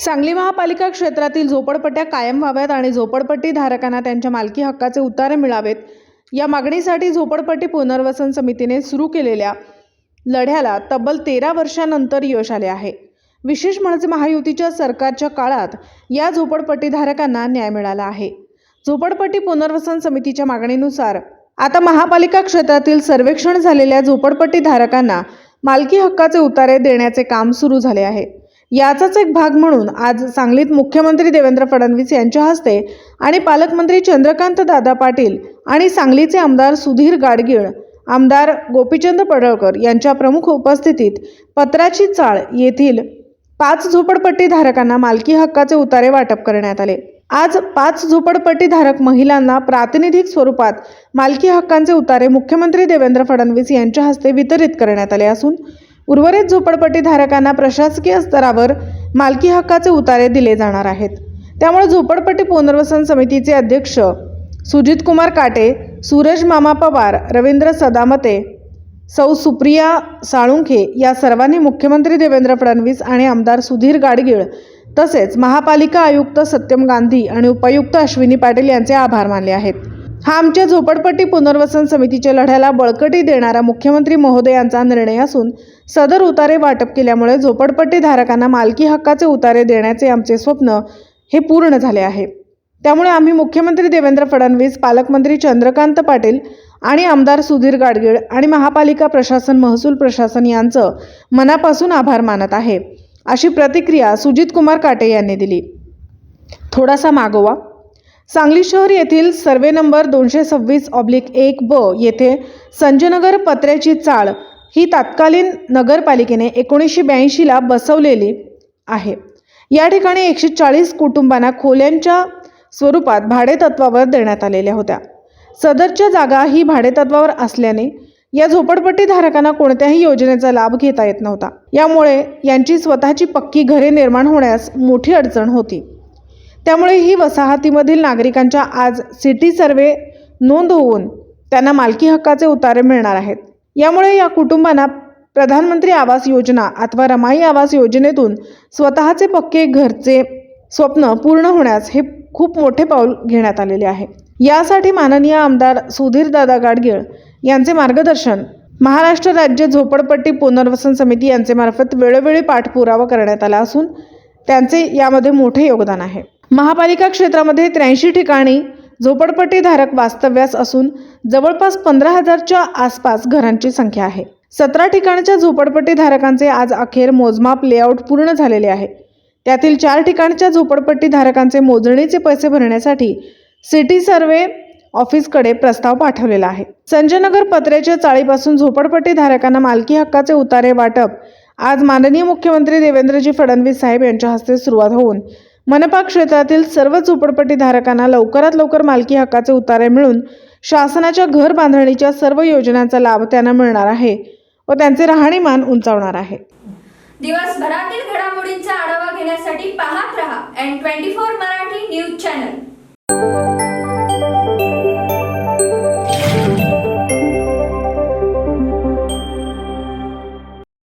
सांगली महापालिका क्षेत्रातील झोपडपट्ट्या कायम व्हाव्यात आणि झोपडपट्टी धारकांना त्यांच्या मालकी हक्काचे उतारे मिळावेत या मागणीसाठी झोपडपट्टी पुनर्वसन समितीने सुरू केलेल्या लढ्याला तब्बल 13 वर्षांनंतर यश आले आहे। विशेष म्हणजे महायुतीच्या सरकारच्या काळात या झोपडपट्टी धारकांना न्याय मिळाला आहे। झोपडपट्टी पुनर्वसन समितीच्या मागणीनुसार आता महापालिका क्षेत्रातील सर्वेक्षण झालेल्या झोपडपट्टी धारकांना मालकी हक्काचे उतारे देण्याचे काम सुरू झाले आहे। याचाच एक भाग म्हणून आज सांगलीत मुख्यमंत्री देवेंद्र फडणवीस यांच्या हस्ते आणि पालकमंत्री चंद्रकांत दादा पाटील आणि सांगलीचे आमदार सुधीर गाडगीळ, आमदार गोपीचंद पडळकर यांच्या प्रमुख उपस्थितीत पत्राची चाळ येथील 5 झोपडपट्टी धारकांना मालकी हक्काचे उतारे वाटप करण्यात आले। आज 5 झोपडपट्टी धारक महिलांना प्रातिनिधिक स्वरूपात मालकी हक्कांचे उतारे मुख्यमंत्री देवेंद्र फडणवीस यांच्या हस्ते वितरित करण्यात आले असून उर्वरित झोपडपट्टी धारकांना प्रशासकीय स्तरावर मालकी हक्काचे उतारे दिले जाणार आहेत। त्यामुळे झोपडपट्टी पुनर्वसन समितीचे अध्यक्ष सुजित कुमार काटे, सूरज मामा पवार, रवींद्र सदामते, सौ सुप्रिया साळुंखे या सर्वांनी मुख्यमंत्री देवेंद्र फडणवीस आणि आमदार सुधीर गाडगीळ तसेच महापालिका आयुक्त सत्यम गांधी आणि उपायुक्त अश्विनी पाटील यांचे आभार मानले आहेत। हा आमच्या झोपडपट्टी पुनर्वसन समितीच्या लढ्याला बळकटी देणारा मुख्यमंत्री महोदयांचा निर्णय असून सदर उतारे वाटप केल्यामुळे झोपडपट्टी धारकांना मालकी हक्काचे उतारे देण्याचे आमचे स्वप्न हे पूर्ण झाले आहे। त्यामुळे आम्ही मुख्यमंत्री देवेंद्र फडणवीस, पालकमंत्री चंद्रकांत पाटील आणि आमदार सुधीर गाडगीळ आणि महापालिका प्रशासन, महसूल प्रशासन यांचं मनापासून आभार मानत आहे, अशी प्रतिक्रिया सुजित कुमार काटे यांनी दिली। थोडासा मागोवा। सांगली शहर येथील सर्वे नंबर 226/1 ब येथे संजयनगर पत्र्याची चाळ ही तत्कालीन नगरपालिकेने 1982 ला बसवलेली आहे। या ठिकाणी 140 कुटुंबांना खोल्यांच्या स्वरूपात भाडेतत्वावर देण्यात आलेल्या होत्या। सदरच्या जागा ही भाडेतत्वावर असल्याने या झोपडपट्टी धारकांना कोणत्याही योजनेचा लाभ घेता येत नव्हता। यामुळे यांची स्वतःची पक्की घरे निर्माण होण्यास मोठी अडचण होती। त्यामुळे ही वसाहतीमधील नागरिकांच्या आज सिटी सर्वे नोंद होऊन त्यांना मालकी हक्काचे उतारे मिळणार आहेत। यामुळे या कुटुंबांना प्रधानमंत्री आवास योजना अथवा रमाई आवास योजनेतून स्वतःचे पक्के घरचे स्वप्न पूर्ण होण्यास हे खूप मोठे पाऊल घेण्यात आलेले आहे। यासाठी माननीय आमदार सुधीर दादा गाडगीळ यांचे मार्गदर्शन महाराष्ट्र राज्य झोपडपट्टी पुनर्वसन समिती यांचे मार्फत वेळोवेळी पाठपुरावा करण्यात आला असून त्यांचे यामध्ये मोठे योगदान आहे। महापालिका क्षेत्रामध्ये 83 ठिकाणी झोपडपट्टी धारक वास्तव्यास असून जवळपास 15,000च्या आसपास घरांची संख्या आहे। 17 ठिकाणच्या झोपडपट्टी धारकांचे आज अखेर मोजमाप लेआउट पूर्ण झालेले आहे। त्यातील 4 ठिकाणच्या झोपडपट्टी धारकांचे मोजणीचे पैसे भरण्यासाठी सिटी सर्वे ऑफिसकडे प्रस्ताव पाठवलेला आहे। संजयनगर पत्र्याच्या चाळीपासून झोपडपट्टी धारकांना मालकी हक्काचे उतारे वाटप आज माननीय मुख्यमंत्री देवेंद्रजी फडणवीस साहेब यांच्या हस्ते सुरुवात होऊन मनपा क्षेत्रातील सर्व झोपडपट्टी धारकांना लवकरात लवकर मालकी हक्काचे उतारे मिळून शासनाच्या घर बांधणीच्या सर्व योजनांचा लाभ त्यांना मिळणार आहे व त्यांचे राहणीमान उंचावणार आहे। दिवसभरातील घडामोडींचा आढावा घेण्यासाठी पाहत रहा N24 मराठी न्यूज चॅनल।